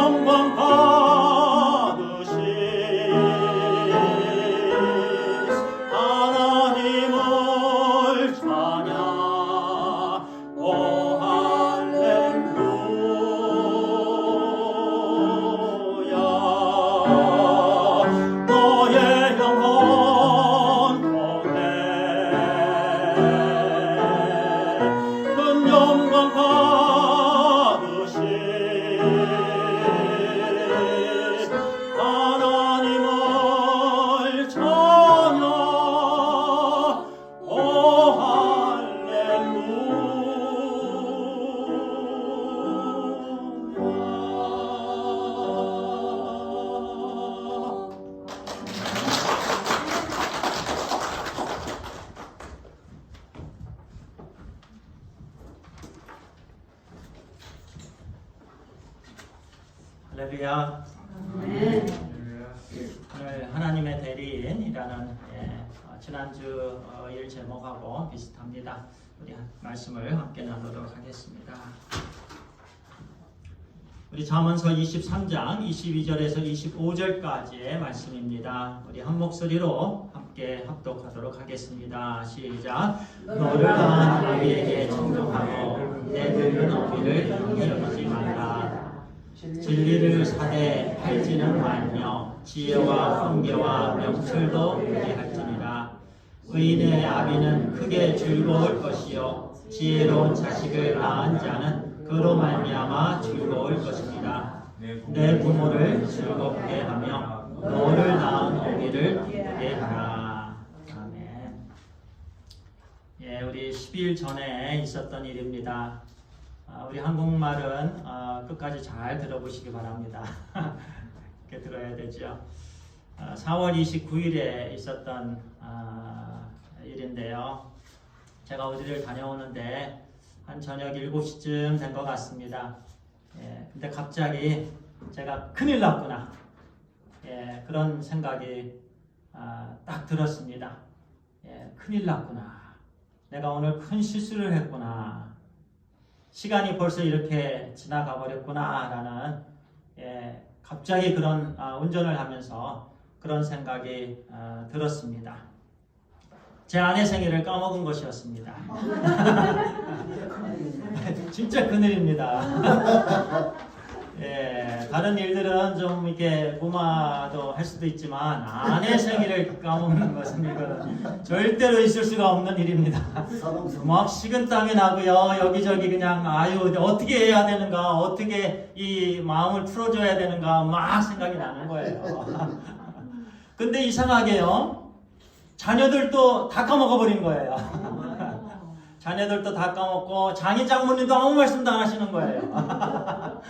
영광 받으신 하나님을 찬양. 오 할렐루야. 너의 영혼 큰 영광 받으신 하나님을 찬양. 오 할렐루야. 할렐루야. 오늘 하나님의 대리인이라는 지난주 일 제목하고 비슷합니다. 우리 말씀을 함께 나누도록 하겠습니다. 우리 잠언서 23장 22절에서 25절까지의 말씀입니다. 우리 한 목소리로 함께 합독하도록 하겠습니다. 시작. 너를 낳은 아비에게 청종하고 내 늙은 어미를 형이 여기지 말라. 진리를 사되 할지는 말며 지혜와 훈계와 명철도 유리할지니라. 의인의 아비는 크게 즐거울 것이요 지혜로운 자식을 낳은 자는 그로 말미암아 즐거울 것입니다. 내 부모를 즐겁게 하며 너를 낳은 어미를 기쁘게 하라. 아멘. 예, 우리 10일 전에 있었던 일입니다. 우리 한국말은 끝까지 잘 들어보시기 바랍니다. 이렇게 들어야 되죠. 4월 29일에 있었던 일인데요. 제가 어디를 다녀오는데 한 저녁 7시쯤 된 것 같습니다. 예, 근데 갑자기 제가 큰일 났구나. 예, 그런 생각이 딱 들었습니다. 예, 큰일 났구나. 내가 오늘 큰 실수를 했구나. 시간이 벌써 이렇게 지나가 버렸구나 라는 갑자기 그런 운전을 하면서 그런 생각이 들었습니다. 제 아내 생일을 까먹은 것이었습니다. 진짜 큰일입니다. 예, 다른 일들은 좀 이렇게 무마도 할 수도 있지만 아내 생일을 까먹는 것은 이거는 절대로 있을 수가 없는 일입니다. 막 식은땀이 나고요. 여기저기 그냥 아유 어떻게 해야 되는가, 어떻게 이 마음을 풀어줘야 되는가 막 생각이 나는 거예요. 근데 이상하게요. 자녀들도 다 까먹어버린 거예요. 자녀들도 다 까먹고 장인 장모님도 아무 말씀도 안 하시는 거예요.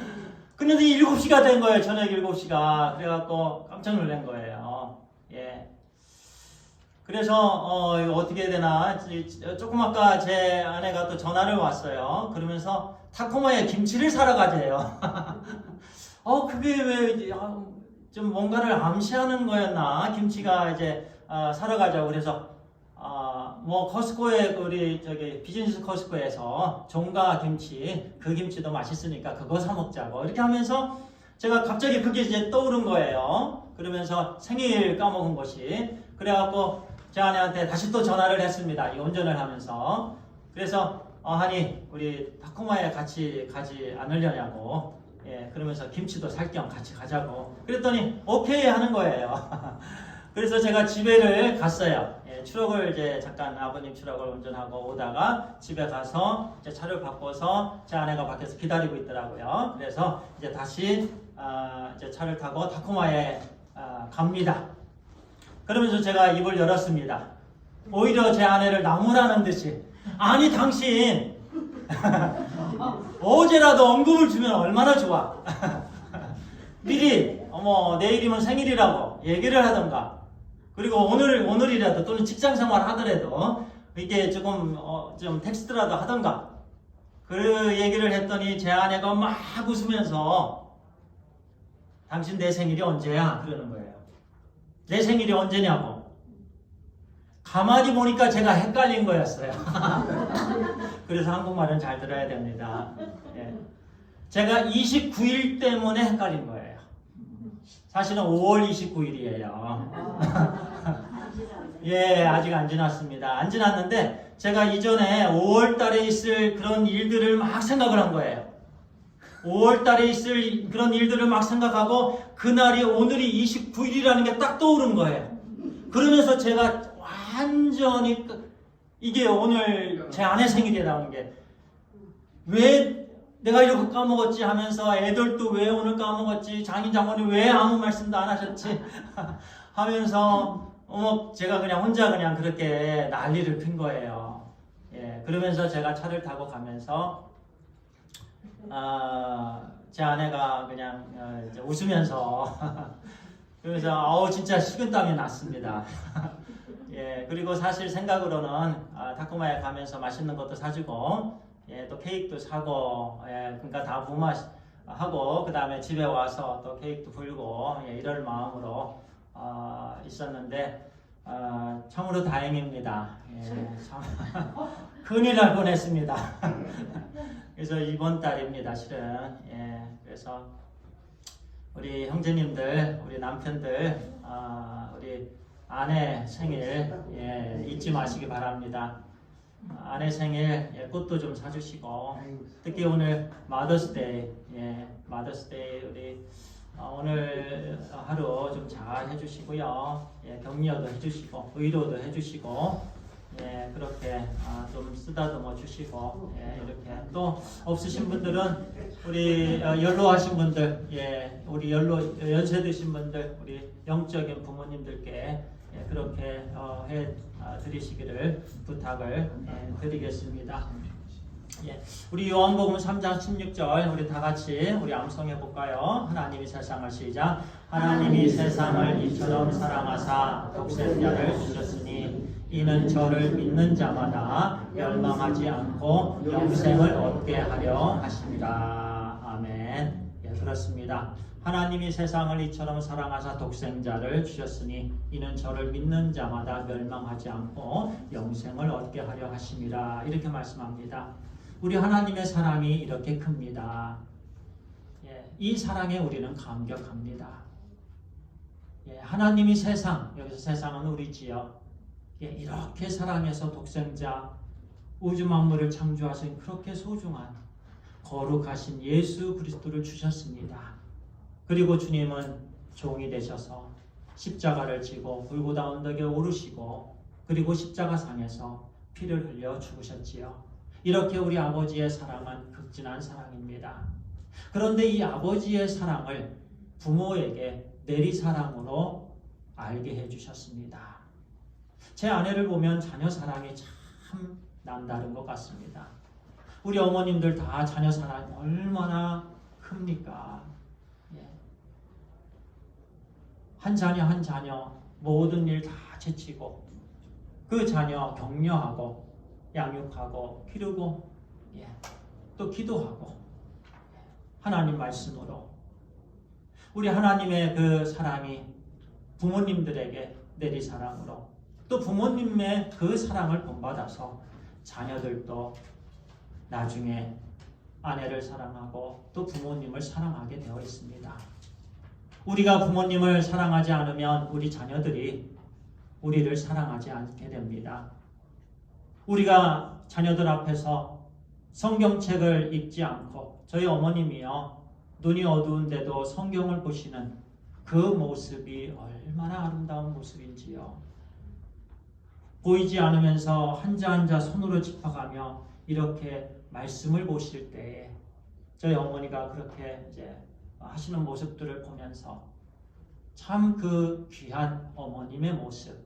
근데 7시가 된 거예요. 저녁 7시가. 그래갖고 깜짝 놀란 거예요. 예. 그래서 이거 어떻게 해야 되나. 조금 아까 제 아내가 또 전화를 왔어요. 그러면서 타코마에 김치를 사러 가재요. 그게 왜 좀 뭔가를 암시하는 거였나. 김치가 이제 사러 가자고. 그래서 뭐 커스코에 우리 저기 비즈니스 커스코에서 종가 김치, 그 김치도 맛있으니까 그거 사 먹자고 이렇게 하면서 제가 갑자기 그게 이제 떠오른 거예요. 그러면서 생일 까먹은 것이. 그래갖고 제 아내한테 다시 또 전화를 했습니다. 이 운전을 하면서. 그래서 하니 우리 타코마에 같이 가지 않으려냐고. 예, 그러면서 김치도 살 겸 같이 가자고. 그랬더니 오케이 하는 거예요. 그래서 제가 집에를 갔어요. 예, 추럭을 이제 잠깐 아버님 추럭을 운전하고 오다가 집에 가서 이제 차를 바꿔서 제 아내가 밖에서 기다리고 있더라고요. 그래서 이제 다시 이제 차를 타고 타코마에 갑니다. 그러면서 제가 입을 열었습니다. 오히려 제 아내를 나무라는 듯이 아니 당신 어제라도 언급을 주면 얼마나 좋아. 미리 내일이면 생일이라고 얘기를 하던가. 그리고 오늘이라도 또는 직장생활 하더라도 이게 조금 좀 텍스트라도 하던가. 그 얘기를 했더니 제 아내가 막 웃으면서 당신 내 생일이 언제야? 그러는 거예요. 내 생일이 언제냐고. 가만히 보니까 제가 헷갈린 거였어요. 그래서 한국말은 잘 들어야 됩니다. 예. 제가 29일 때문에 헷갈린 거예요. 사실은 5월 29일이에요. 예, 아직 안 지났습니다. 안 지났는데 제가 이전에 5월 달에 있을 그런 일들을 막 생각을 한 거예요. 5월 달에 있을 그런 일들을 막 생각하고 그날이 오늘이 29일이라는 게 딱 떠오른 거예요. 그러면서 제가 완전히 이게 오늘 제 아내 생일에 나온 게 왜 내가 이렇게 까먹었지 하면서 애들도 왜 오늘 까먹었지 장인 장모님 왜 아무 말씀도 안 하셨지 하면서 제가 그냥 혼자 그냥 그렇게 난리를 핀 거예요. 예, 그러면서 제가 차를 타고 가면서 제 아내가 그냥 이제 웃으면서 그래서 진짜 식은땀이 났습니다. 예, 그리고 사실 생각으로는 타코마에 가면서 맛있는 것도 사주고 예, 또 케이크도 사고 예, 그러니까 다 부마하고 그 다음에 집에 와서 또 케이크도 불고 예, 이럴 마음으로 있었는데 참으로 다행입니다. 예, 참 큰일 날 뻔했습니다. 그래서 이번 달입니다, 실은. 예, 그래서 우리 형제님들, 우리 남편들, 우리 아내 생일 예, 잊지 마시기 바랍니다. 아내 생일 예, 꽃도 좀 사주시고 특히 오늘 마더스데이 예, 마더스데이 우리 오늘 하루 좀 잘 해주시고요. 예, 격려도 해주시고 위로도 해주시고 예, 그렇게 좀 쓰다듬어 주시고 예, 이렇게 또 없으신 분들은 우리 연로하신 분들 예, 우리 연세 드신 분들 우리 영적인 부모님들께 예, 그렇게 해 드리시기를 부탁을 드리겠습니다. 예, 우리 요한복음 3장 16절 우리 다 같이 우리 암송해 볼까요? 하나님이 세상을 시작. 하나님이 세상을 이처럼 사랑하사 독생자를 주셨으니 이는 저를 믿는 자마다 멸망하지 않고 영생을 얻게 하려 하심이라. 아멘. 예, 그렇습니다. 하나님이 세상을 이처럼 사랑하사 독생자를 주셨으니 이는 저를 믿는 자마다 멸망하지 않고 영생을 얻게 하려 하심이라. 이렇게 말씀합니다. 우리 하나님의 사랑이 이렇게 큽니다. 예, 이 사랑에 우리는 감격합니다. 예, 하나님이 세상, 여기서 세상은 우리지요. 예, 이렇게 사랑해서 독생자 우주 만물을 창조하신 그렇게 소중한 거룩하신 예수 그리스도를 주셨습니다. 그리고 주님은 종이 되셔서 십자가를 지고 골고다 언덕에 오르시고 그리고 십자가상에서 피를 흘려 죽으셨지요. 이렇게 우리 아버지의 사랑은 극진한 사랑입니다. 그런데 이 아버지의 사랑을 부모에게 내리사랑으로 알게 해주셨습니다. 제 아내를 보면 자녀 사랑이 참 남다른 것 같습니다. 우리 어머님들 다 자녀 사랑이 얼마나 큽니까? 예. 한 자녀 한 자녀 모든 일 다 제치고 그 자녀 격려하고 양육하고 기르고 예. 또 기도하고 하나님 말씀으로 우리 하나님의 그 사랑이 부모님들에게 내리사랑으로 또 부모님의 그 사랑을 본받아서 자녀들도 나중에 아내를 사랑하고 또 부모님을 사랑하게 되어 있습니다. 우리가 부모님을 사랑하지 않으면 우리 자녀들이 우리를 사랑하지 않게 됩니다. 우리가 자녀들 앞에서 성경책을 읽지 않고 저희 어머님이요 눈이 어두운데도 성경을 보시는 그 모습이 얼마나 아름다운 모습인지요. 보이지 않으면서 한자 한자 손으로 짚어가며 이렇게 말씀을 보실 때에 저희 어머니가 그렇게 이제 하시는 모습들을 보면서 참 그 귀한 어머님의 모습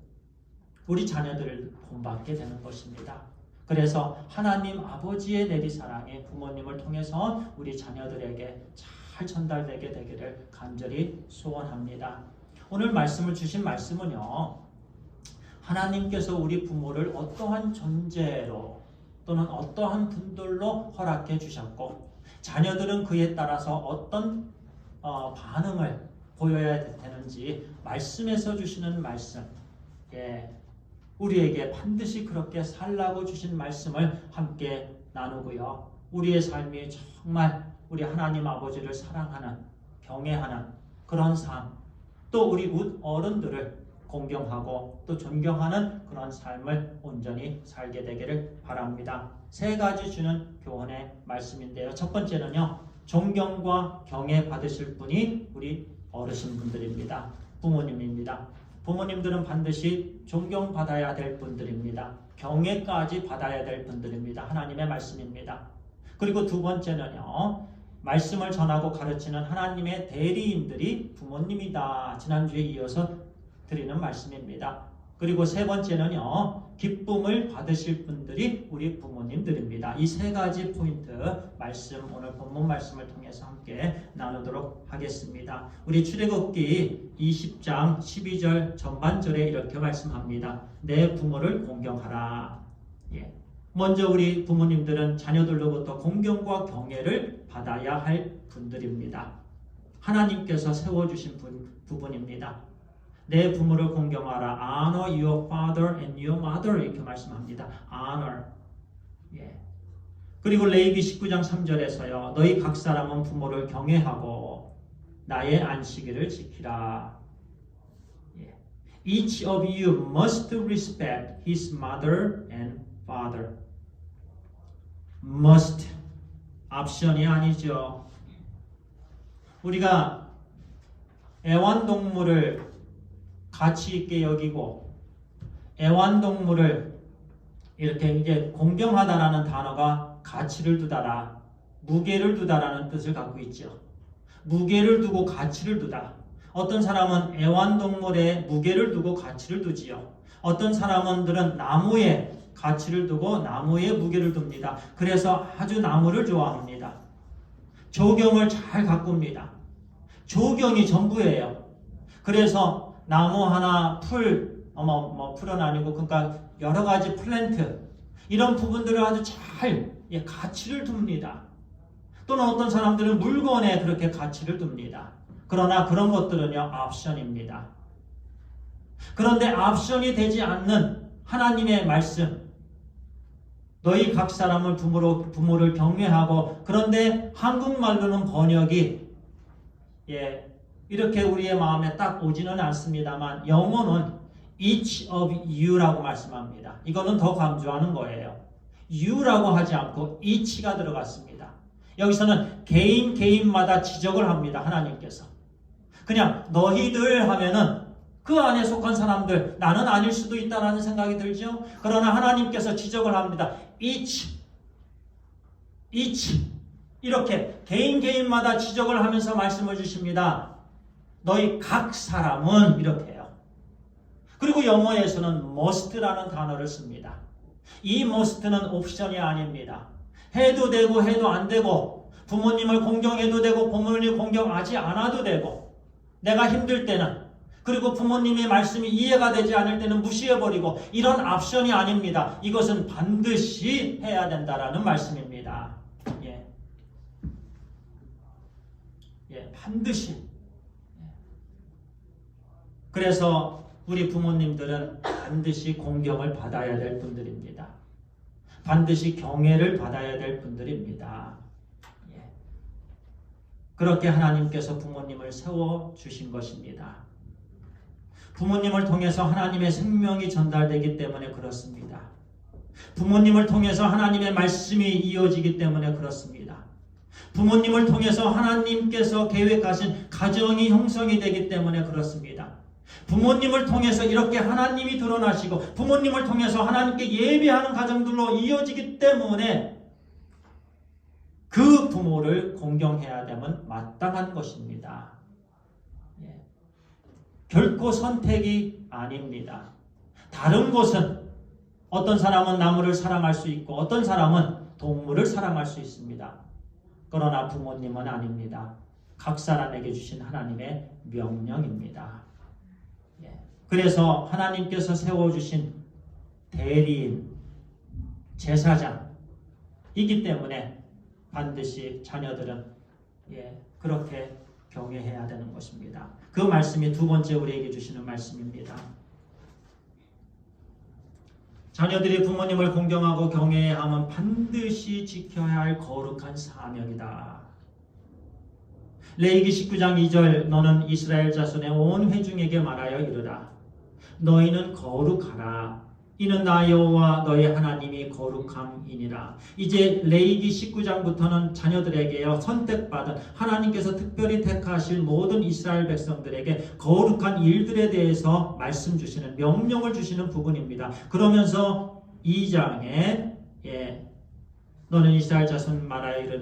우리 자녀들을 본받게 되는 것입니다. 그래서 하나님 아버지의 내리사랑이 부모님을 통해서 우리 자녀들에게 잘 전달되게 되기를 간절히 소원합니다. 오늘 말씀을 주신 말씀은요. 하나님께서 우리 부모를 어떠한 존재로 또는 어떠한 분들로 허락해 주셨고 자녀들은 그에 따라서 어떤 반응을 보여야 되는지 말씀에서 주시는 말씀 예, 우리에게 반드시 그렇게 살라고 주신 말씀을 함께 나누고요. 우리의 삶이 정말 우리 하나님 아버지를 사랑하는, 경외하는 그런 삶, 또 우리 어른들을 공경하고 또 존경하는 그런 삶을 온전히 살게 되기를 바랍니다. 세 가지 주는 교훈의 말씀인데요. 첫 번째는요, 존경과 경외 받으실 분이 우리 어르신분들입니다. 부모님입니다. 부모님들은 반드시 존경받아야 될 분들입니다. 경외까지 받아야 될 분들입니다. 하나님의 말씀입니다. 그리고 두 번째는요, 말씀을 전하고 가르치는 하나님의 대리인들이 부모님이다. 지난주에 이어서 드리는 말씀입니다. 그리고 세 번째는요, 기쁨을 받으실 분들이 우리 부모님들입니다. 이 세 가지 포인트 말씀, 오늘 본문 말씀을 통해서 함께 나누도록 하겠습니다. 우리 출애굽기 20장 12절 전반절에 이렇게 말씀합니다. 내 부모를 공경하라. 예. 먼저 우리 부모님들은 자녀들로부터 공경과 경애를 받아야 할 분들입니다. 하나님께서 세워주신 부분입니다. 내 부모를 공경하라. Honor your father and your mother. 이렇게 말씀합니다. Honor. 예. 그리고 레위기 19장 3절에서요. 너희 각 사람은 부모를 경외하고 나의 안식일을 지키라. 예. Each of you must respect his mother and father. Must. 옵션이 아니죠. 우리가 애완동물을 가치 있게 여기고 애완동물을 이렇게 이제 공경하다라는 단어가 가치를 두다라, 무게를 두다라는 뜻을 갖고 있죠. 무게를 두고 가치를 두다. 어떤 사람은 애완동물에 무게를 두고 가치를 두지요. 어떤 사람들은 나무에 가치를 두고 나무에 무게를 둡니다. 그래서 아주 나무를 좋아합니다. 조경을 잘 가꿉니다. 조경이 전부예요. 그래서 나무 하나, 풀은 아니고, 그러니까 여러 가지 플랜트, 이런 부분들을 아주 잘 가치를 둡니다. 또는 어떤 사람들은 물건에 그렇게 가치를 둡니다. 그러나 그런 것들은요, 옵션입니다. 그런데 옵션이 되지 않는 하나님의 말씀, 너희 각 사람을 부모를 경외하고, 그런데 한국말로는 번역이 이렇게 우리의 마음에 딱 오지는 않습니다만 영어는 each of you라고 말씀합니다. 이거는 더 강조하는 거예요. you라고 하지 않고 each가 들어갔습니다. 여기서는 개인마다 지적을 합니다. 하나님께서. 그냥 너희들 하면은 그 안에 속한 사람들, 나는 아닐 수도 있다라는 생각이 들죠. 그러나 하나님께서 지적을 합니다. each 이렇게 개인마다 지적을 하면서 말씀을 주십니다. 너희 각 사람은 이렇게 해요. 그리고 영어에서는 must라는 단어를 씁니다. 이 must는 옵션이 아닙니다. 해도 되고 해도 안 되고, 부모님을 공경해도 되고 부모님을 공경하지 않아도 되고, 내가 힘들 때는, 그리고 부모님의 말씀이 이해가 되지 않을 때는 무시해버리고, 이런 옵션이 아닙니다. 이것은 반드시 해야 된다라는 말씀입니다. 반드시. 그래서 우리 부모님들은 반드시 공경을 받아야 될 분들입니다. 반드시 경애를 받아야 될 분들입니다. 그렇게 하나님께서 부모님을 세워주신 것입니다. 부모님을 통해서 하나님의 생명이 전달되기 때문에 그렇습니다. 부모님을 통해서 하나님의 말씀이 이어지기 때문에 그렇습니다. 부모님을 통해서 하나님께서 계획하신 가정이 형성이 되기 때문에 그렇습니다. 부모님을 통해서 이렇게 하나님이 드러나시고 부모님을 통해서 하나님께 예배하는 가정들로 이어지기 때문에 그 부모를 공경해야 되면 마땅한 것입니다. 결코 선택이 아닙니다. 다른 곳은 어떤 사람은 나무를 사랑할 수 있고 어떤 사람은 동물을 사랑할 수 있습니다. 그러나 부모님은 아닙니다. 각 사람에게 주신 하나님의 명령입니다. 그래서 하나님께서 세워주신 대리인, 제사장이기 때문에 반드시 자녀들은 그렇게 경외해야 되는 것입니다. 그 말씀이 두 번째 우리에게 주시는 말씀입니다. 자녀들이 부모님을 공경하고 경외해야 하면 반드시 지켜야 할 거룩한 사명이다. 레위기 19장 2절 너는 이스라엘 자손의 온 회중에게 말하여 이르라. 너희는 거룩하라. 이는 나 여호와 너희 하나님이 거룩함이니라. 이제 레위기 19장부터는 자녀들에게요 선택받은 하나님께서 특별히 택하실 모든 이스라엘 백성들에게 거룩한 일들에 대해서 말씀 주시는 명령을 주시는 부분입니다. 그러면서 2장에 너는 이스라엘 자손 말하여 이르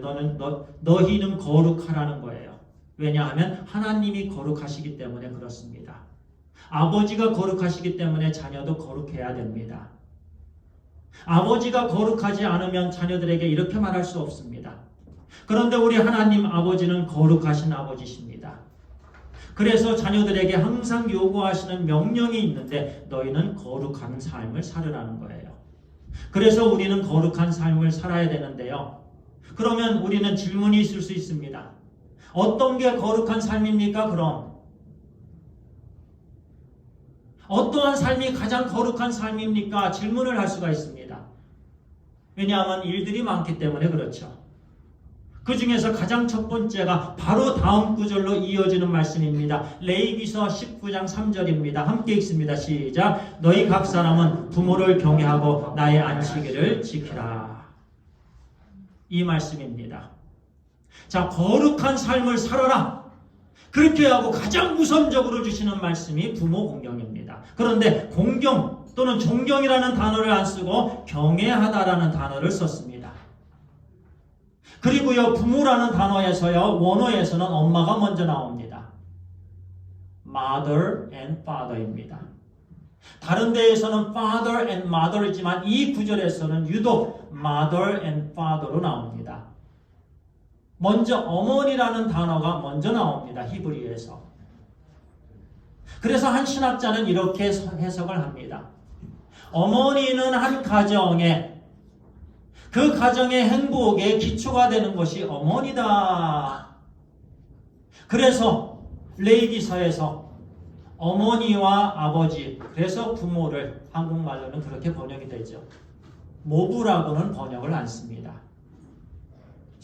너희는 거룩하라는 거예요. 왜냐하면 하나님이 거룩하시기 때문에 그렇습니다. 아버지가 거룩하시기 때문에 자녀도 거룩해야 됩니다. 아버지가 거룩하지 않으면 자녀들에게 이렇게 말할 수 없습니다. 그런데 우리 하나님 아버지는 거룩하신 아버지십니다. 그래서 자녀들에게 항상 요구하시는 명령이 있는데 너희는 거룩한 삶을 살으라는 거예요. 그래서 우리는 거룩한 삶을 살아야 되는데요. 그러면 우리는 질문이 있을 수 있습니다. 어떤 게 거룩한 삶입니까? 그럼 어떠한 삶이 가장 거룩한 삶입니까? 질문을 할 수가 있습니다. 왜냐하면 일들이 많기 때문에 그렇죠. 그 중에서 가장 첫 번째가 바로 다음 구절로 이어지는 말씀입니다. 레위기서 19장 3절입니다. 함께 읽습니다. 시작. 너희 각 사람은 부모를 경외하고 나의 안식일을 지키라. 이 말씀입니다. 자, 거룩한 삶을 살아라. 그렇게 하고 가장 우선적으로 주시는 말씀이 부모 공경입니다. 그런데 공경 또는 존경이라는 단어를 안 쓰고 경외하다라는 단어를 썼습니다. 그리고요 부모라는 단어에서요 원어에서는 엄마가 먼저 나옵니다. Mother and Father입니다. 다른 데에서는 Father and Mother이지만 이 구절에서는 유독 Mother and Father로 나옵니다. 먼저 어머니라는 단어가 먼저 나옵니다. 히브리어에서. 그래서 한 신학자는 이렇게 해석을 합니다. 어머니는 한 가정에 그 가정의 행복의 기초가 되는 것이 어머니다. 그래서 레위기서에서 어머니와 아버지, 그래서 부모를 한국말로는 그렇게 번역이 되죠. 모부라고는 번역을 안 씁니다.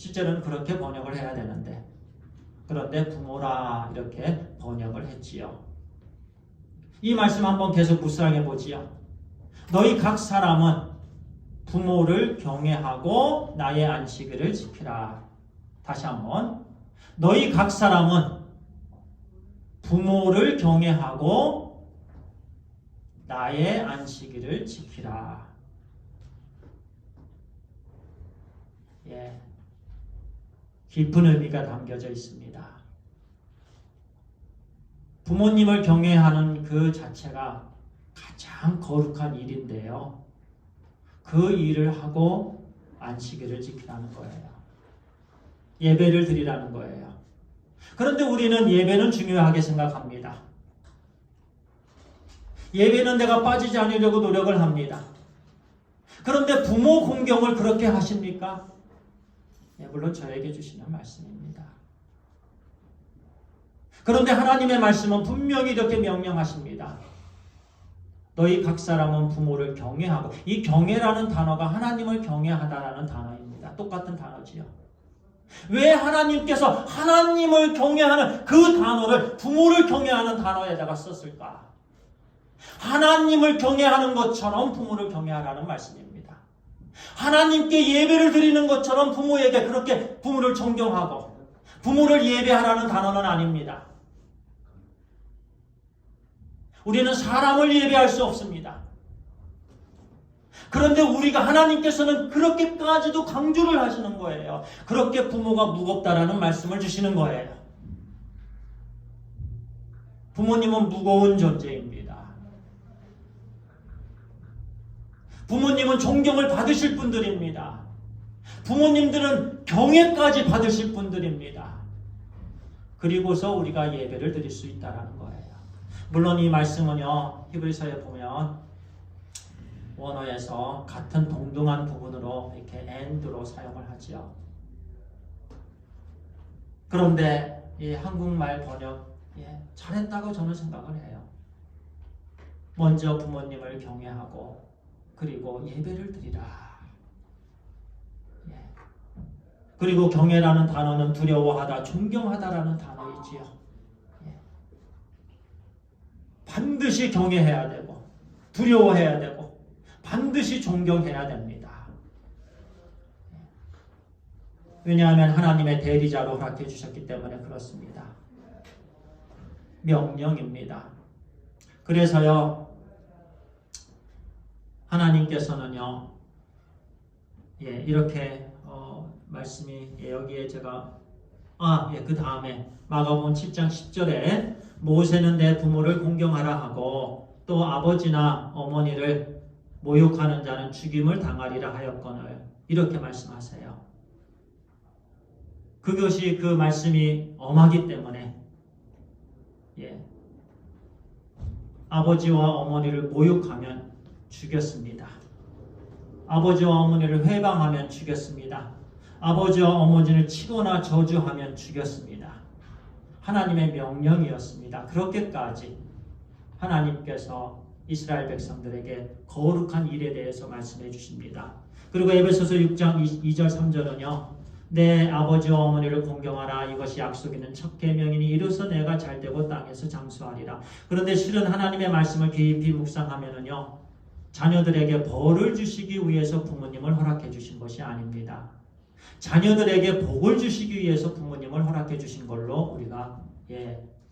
실제로는 그렇게 번역을 해야 되는데 그런데 부모라 이렇게 번역을 했지요. 이 말씀 한번 계속 묵상해 보지요. 너희 각 사람은 부모를 경외하고 나의 안식일을 지키라. 다시 한번 너희 각 사람은 부모를 경외하고 나의 안식일을 지키라. 예. 깊은 의미가 담겨져 있습니다. 부모님을 경외하는 그 자체가 가장 거룩한 일인데요. 그 일을 하고 안식일을 지키라는 거예요. 예배를 드리라는 거예요. 그런데 우리는 예배는 중요하게 생각합니다. 예배는 내가 빠지지 않으려고 노력을 합니다. 그런데 부모 공경을 그렇게 하십니까? 물론 저에게 주시는 말씀입니다. 그런데 하나님의 말씀은 분명히 이렇게 명령하십니다. 너희 각 사람은 부모를 경외하고, 이 경외라는 단어가 하나님을 경외하다라는 단어입니다. 똑같은 단어지요. 왜 하나님께서 하나님을 경외하는 그 단어를 부모를 경외하는 단어에다가 썼을까? 하나님을 경외하는 것처럼 부모를 경외하라는 말씀입니다. 하나님께 예배를 드리는 것처럼 부모에게 그렇게 부모를 존경하고 부모를 예배하라는 단어는 아닙니다. 우리는 사람을 예배할 수 없습니다. 그런데 우리가 하나님께서는 그렇게까지도 강조를 하시는 거예요. 그렇게 부모가 무겁다라는 말씀을 주시는 거예요. 부모님은 무거운 존재입니다. 부모님은 존경을 받으실 분들입니다. 부모님들은 경외까지 받으실 분들입니다. 그리고서 우리가 예배를 드릴 수 있다는 거예요. 물론 이 말씀은요, 히브리서에 보면 원어에서 같은 동등한 부분으로 이렇게 and로 사용을 하죠. 그런데 이 한국말 번역 잘했다고 저는 생각을 해요. 먼저 부모님을 경외하고 그리고 예배를 드리라. 그리고 경외라는 단어는 두려워하다, 존경하다라는 단어이지요. 예. 반드시 경외해야 되고 두려워해야 되고 반드시 존경해야 됩니다. 왜냐하면 하나님의 대리자로 허락해 주셨기 때문에 그렇습니다. 명령입니다. 그래서요, 하나님께서는요, 이렇게 말씀이 여기에 제가 그 다음에 마가복음 7장 10절에 모세는 내 부모를 공경하라 하고 또 아버지나 어머니를 모욕하는 자는 죽임을 당하리라 하였거늘 이렇게 말씀하세요. 그것이 그 말씀이 엄하기 때문에 아버지와 어머니를 모욕하면 죽였습니다. 아버지와 어머니를 회방하면 죽였습니다. 아버지와 어머니를 치거나 저주하면 죽였습니다. 하나님의 명령이었습니다. 그렇게까지 하나님께서 이스라엘 백성들에게 거룩한 일에 대해서 말씀해 주십니다. 그리고 에베소서 6장 2절 3절은요. 내 아버지와 어머니를 공경하라. 이것이 약속 있는 첫 계명이니 이로써 내가 잘되고 땅에서 장수하리라. 그런데 실은 하나님의 말씀을 깊이 묵상하면은요. 자녀들에게 벌을 주시기 위해서 부모님을 허락해 주신 것이 아닙니다. 자녀들에게 복을 주시기 위해서 부모님을 허락해 주신 걸로 우리가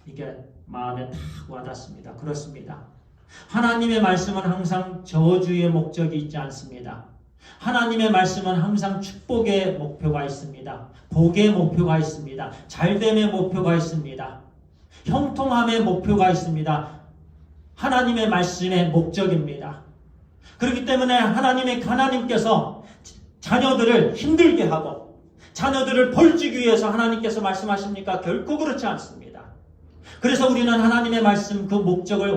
이게 마음에 탁 와닿습니다. 그렇습니다. 하나님의 말씀은 항상 저주의 목적이 있지 않습니다. 하나님의 말씀은 항상 축복의 목표가 있습니다. 복의 목표가 있습니다. 잘됨의 목표가 있습니다. 형통함의 목표가 있습니다. 하나님의 말씀의 목적입니다. 그렇기 때문에 하나님께서 자녀들을 힘들게 하고 자녀들을 벌주기 위해서 하나님께서 말씀하십니까? 결코 그렇지 않습니다. 그래서 우리는 하나님의 말씀 그 목적을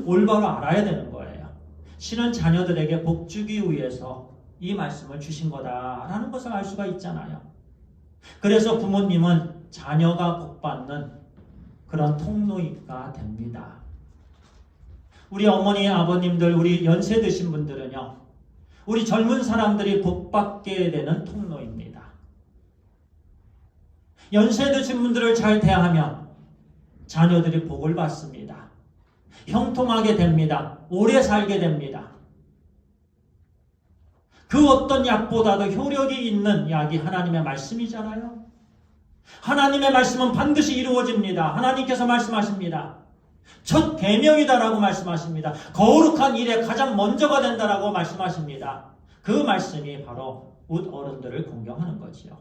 올바로 알아야 되는 거예요. 신은 자녀들에게 복 주기 위해서 이 말씀을 주신 거다라는 것을 알 수가 있잖아요. 그래서 부모님은 자녀가 복받는 그런 통로가 됩니다. 우리 어머니, 아버님들, 우리 연세 드신 분들은요. 우리 젊은 사람들이 복받게 되는 통로입니다. 연세 드신 분들을 잘 대하면 자녀들이 복을 받습니다. 형통하게 됩니다. 오래 살게 됩니다. 그 어떤 약보다도 효력이 있는 약이 하나님의 말씀이잖아요. 하나님의 말씀은 반드시 이루어집니다. 하나님께서 말씀하십니다. 첫 계명이다라고 말씀하십니다. 거룩한 일에 가장 먼저가 된다라고 말씀하십니다. 그 말씀이 바로 웃 어른들을 공경하는 거지요.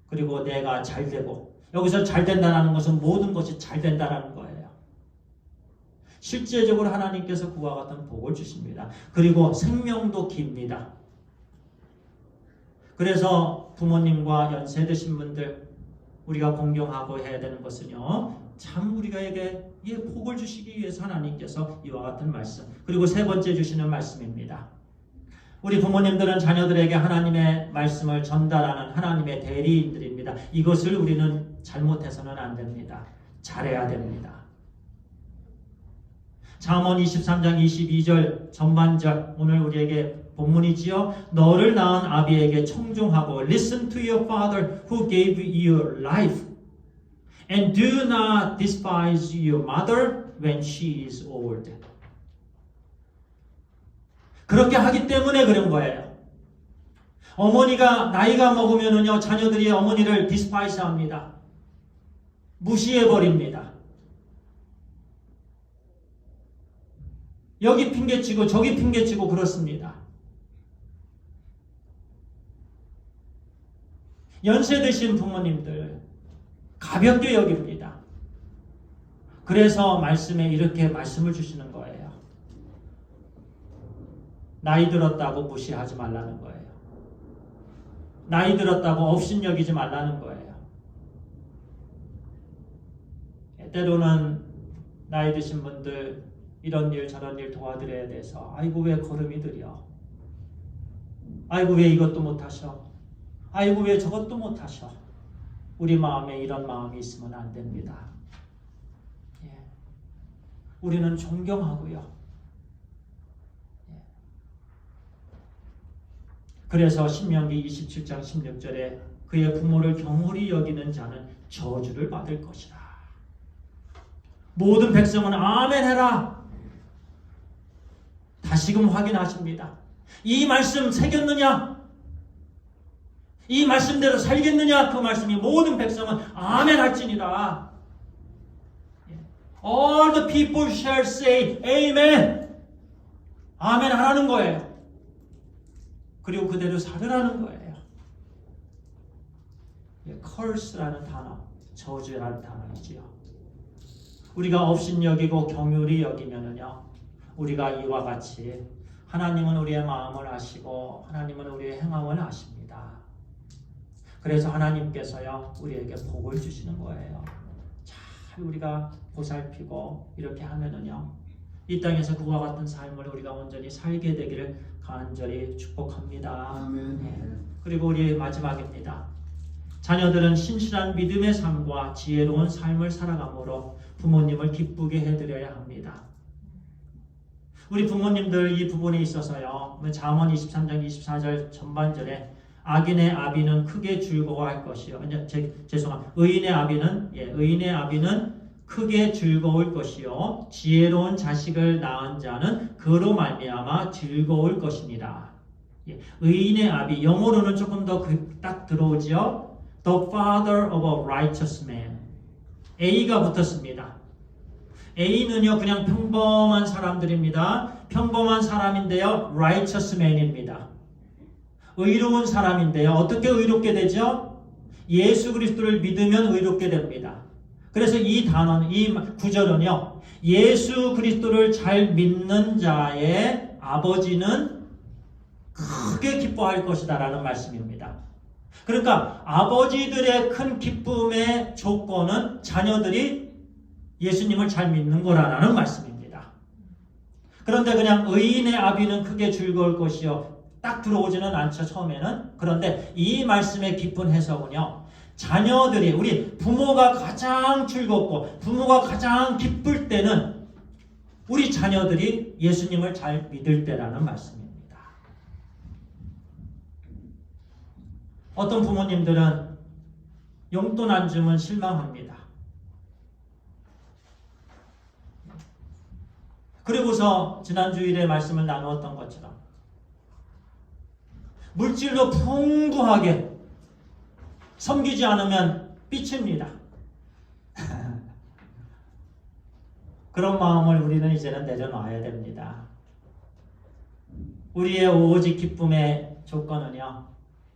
그리고 내가 잘되고 여기서 잘된다는 것은 모든 것이 잘된다는 거예요. 실제적으로 하나님께서 그와 같은 복을 주십니다. 그리고 생명도 깁니다. 그래서 부모님과 연세 드신 분들 우리가 공경하고 해야 되는 것은요. 참 우리가에게 복을 주시기 위해서 하나님께서 이와 같은 말씀 그리고 세 번째 주시는 말씀입니다. 우리 부모님들은 자녀들에게 하나님의 말씀을 전달하는 하나님의 대리인들입니다. 이것을 우리는 잘못해서는 안 됩니다. 잘해야 됩니다. 잠언 23장 22절 전반절 오늘 우리에게 본문이지요. 너를 낳은 아비에게 청종하고 Listen to your father who gave you life and do not despise your mother when she is old. 그렇게 하기 때문에 그런 거예요. 어머니가 나이가 먹으면은요 자녀들이 어머니를 디스파이스 합니다. 무시해 버립니다. 여기 핑계치고 저기 핑계치고 그렇습니다. 연세 드신 부모님들 가볍게 여깁니다. 그래서 말씀에 이렇게 말씀을 주시는 거예요. 나이 들었다고 무시하지 말라는 거예요. 나이 들었다고 업신여기지 말라는 거예요. 때로는 나이 드신 분들 이런 일 저런 일 도와드려야 돼서 아이고 왜 걸음이 느려? 아이고 왜 이것도 못하셔? 아이고 왜 저것도 못하셔? 우리 마음에 이런 마음이 있으면 안 됩니다. 우리는 존경하고요. 그래서 신명기 27장 16절에 그의 부모를 경홀히 여기는 자는 저주를 받을 것이라. 모든 백성은 아멘 해라. 다시금 확인하십니다. 이 말씀 새겼느냐? 이 말씀대로 살겠느냐? 그 말씀이 모든 백성은 아멘 할지니라. All the people shall say amen. 아멘 하라는 거예요. 그리고 그대로 살으라는 거예요. curse라는 단어, 저주라는 단어이지요. 우리가 업신여기고 경휼히 여기면은요, 우리가 이와 같이 하나님은 우리의 마음을 아시고 하나님은 우리의 행함을 아십니다. 그래서 하나님께서요, 우리에게 복을 주시는 거예요. 잘 우리가 보살피고 이렇게 하면은요, 이 땅에서 그와 같은 삶을 우리가 온전히 살게 되기를 간절히 축복합니다. 아멘. 네. 그리고 우리 마지막입니다. 자녀들은 신실한 믿음의 삶과 지혜로운 삶을 살아감으로 부모님을 기쁘게 해드려야 합니다. 우리 부모님들 이 부분에 있어서요, 잠언 23장 24절 전반절에 악인의 아비는 크게 즐거워할 것이요. 죄송합니다. 의인의 아비는 크게 즐거울 것이요. 지혜로운 자식을 낳은 자는 그로 말미암아 즐거울 것이니라. 의인의 아비, 영어로는 조금 더 딱 들어오지요. The father of a righteous man. A가 붙었습니다. A는요, 그냥 평범한 사람들입니다. 평범한 사람인데요, righteous man입니다. 의로운 사람인데요, 어떻게 의롭게 되죠? 예수 그리스도를 믿으면 의롭게 됩니다. 그래서 이 단어는, 이 구절은요, 예수 그리스도를 잘 믿는 자의 아버지는 크게 기뻐할 것이다 라는 말씀입니다. 그러니까 아버지들의 큰 기쁨의 조건은 자녀들이 예수님을 잘 믿는 거라는 말씀입니다. 그런데 그냥 의인의 아비는 크게 즐거울 것이요, 딱 들어오지는 않죠, 처음에는. 그런데 이 말씀의 깊은 해석은요, 자녀들이, 우리 부모가 가장 즐겁고 부모가 가장 기쁠 때는 우리 자녀들이 예수님을 잘 믿을 때라는 말씀입니다. 어떤 부모님들은 용돈 안 주면 실망합니다. 그리고서 지난 주일에 말씀을 나누었던 것처럼 물질로 풍부하게 섬기지 않으면 삐칩니다. 그런 마음을 우리는 이제는 내려놔야 됩니다. 우리의 오직 기쁨의 조건은요,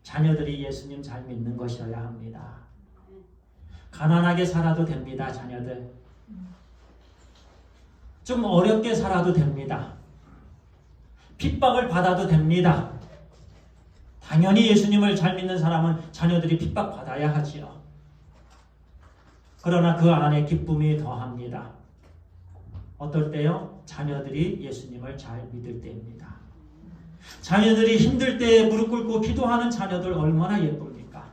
자녀들이 예수님 잘 믿는 것이어야 합니다. 가난하게 살아도 됩니다, 자녀들. 좀 어렵게 살아도 됩니다. 핍박을 받아도 됩니다. 당연히 예수님을 잘 믿는 사람은 자녀들이 핍박받아야 하지요. 그러나 그 안에 기쁨이 더합니다. 어떨 때요? 자녀들이 예수님을 잘 믿을 때입니다. 자녀들이 힘들 때 무릎 꿇고 기도하는 자녀들 얼마나 예쁩니까?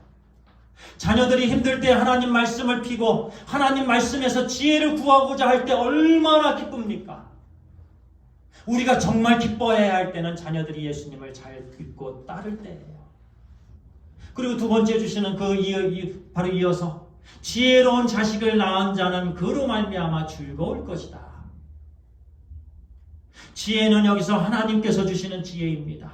자녀들이 힘들 때 하나님 말씀을 피고 하나님 말씀에서 지혜를 구하고자 할 때 얼마나 기쁩니까? 우리가 정말 기뻐해야 할 때는 자녀들이 예수님을 잘 믿고 따를 때예요. 그리고 두 번째 주시는 바로 이어서 지혜로운 자식을 낳은 자는 그로 말미암아 즐거울 것이다. 지혜는 여기서 하나님께서 주시는 지혜입니다.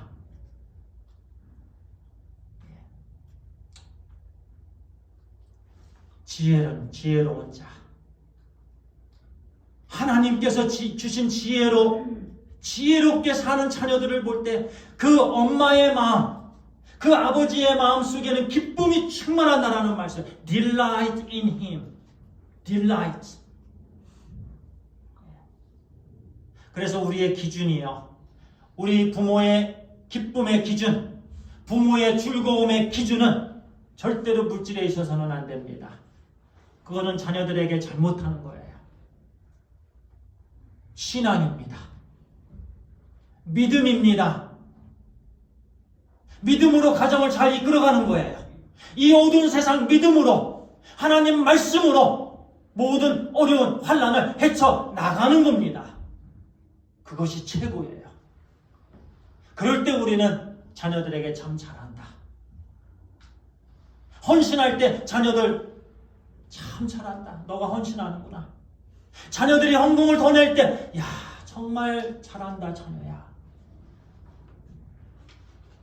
지혜는 지혜로운 자. 하나님께서 주신 지혜롭게 사는 자녀들을 볼 때 그 엄마의 마음, 그 아버지의 마음 속에는 기쁨이 충만하다라는 말씀. Delight in him. Delight. 그래서 우리의 기준이요, 우리 부모의 기쁨의 기준, 부모의 즐거움의 기준은 절대로 물질에 있어서는 안 됩니다. 그거는 자녀들에게 잘못하는 거예요. 신앙입니다. 믿음입니다. 믿음으로 가정을 잘 이끌어가는 거예요. 이 어두운 세상 믿음으로, 하나님 말씀으로 모든 어려운 환난을 헤쳐나가는 겁니다. 그것이 최고예요. 그럴 때 우리는 자녀들에게 참 잘한다. 헌신할 때 자녀들 참 잘한다. 너가 헌신하는구나. 자녀들이 헌금을 더 낼 때, 야, 정말 잘한다, 자녀야.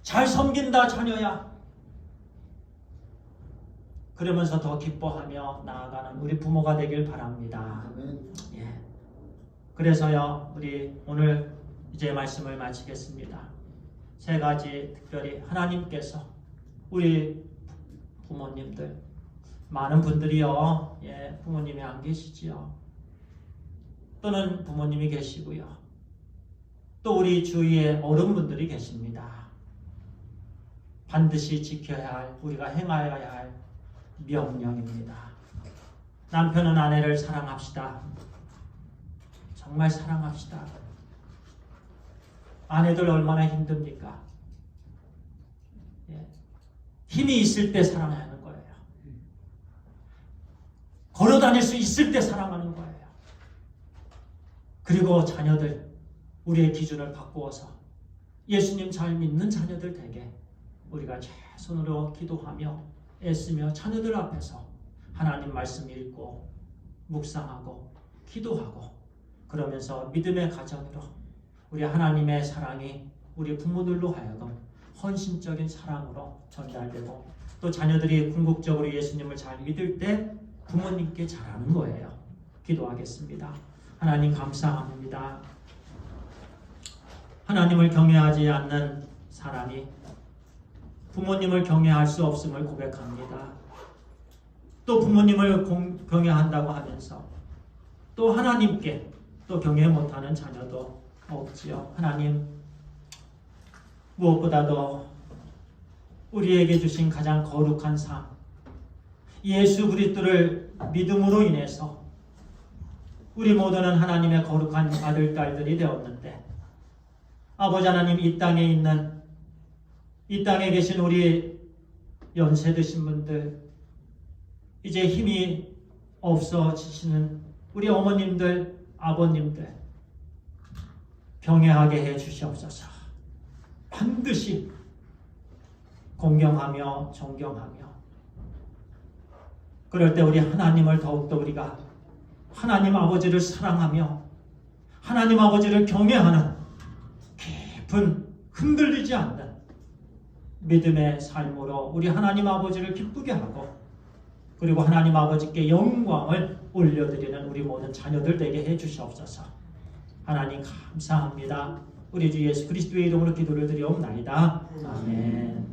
잘 섬긴다, 자녀야. 그러면서 더 기뻐하며 나아가는 우리 부모가 되길 바랍니다. 예. 그래서요, 우리 오늘 이제 말씀을 마치겠습니다. 세 가지 특별히 하나님께서 우리 부모님들, 많은 분들이요, 예, 부모님이 안 계시지요. 또는 부모님이 계시고요. 또 우리 주위에 어른분들이 계십니다. 반드시 지켜야 할, 우리가 행하여야 할 명령입니다. 남편은 아내를 사랑합시다. 정말 사랑합시다. 아내들 얼마나 힘듭니까? 예. 힘이 있을 때 사랑하는 거예요. 걸어다닐 수 있을 때 사랑하는 거예요. 그리고 자녀들, 우리의 기준을 바꾸어서 예수님 잘 믿는 자녀들 되게 우리가 최선으로 기도하며 애쓰며 자녀들 앞에서 하나님 말씀 읽고 묵상하고 기도하고 그러면서 믿음의 가정으로 우리 하나님의 사랑이 우리 부모들로 하여금 헌신적인 사랑으로 전달되고 또 자녀들이 궁극적으로 예수님을 잘 믿을 때 부모님께 잘하는 거예요. 기도하겠습니다. 하나님 감사합니다. 하나님을 경외하지 않는 사람이 부모님을 경외할 수 없음을 고백합니다. 또 부모님을 경외한다고 하면서 또 하나님께 또 경외 못하는 자녀도 없지요. 하나님, 무엇보다도 우리에게 주신 가장 거룩한 삶, 예수 그리스도를 믿음으로 인해서 우리 모두는 하나님의 거룩한 아들, 딸들이 되었는데 아버지 하나님, 이 땅에 계신 우리 연세 드신 분들, 이제 힘이 없어지시는 우리 어머님들, 아버님들 경외하게 해 주시옵소서. 반드시 공경하며 존경하며 그럴 때 우리 하나님을 더욱더 우리가 하나님 아버지를 사랑하며 하나님 아버지를 경외하는 깊은 흔들리지 않는 믿음의 삶으로 우리 하나님 아버지를 기쁘게 하고 그리고 하나님 아버지께 영광을 올려드리는 우리 모든 자녀들 되게 해주시옵소서. 하나님 감사합니다. 우리 주 예수 그리스도의 이름으로 기도를 드리옵나이다. 아멘.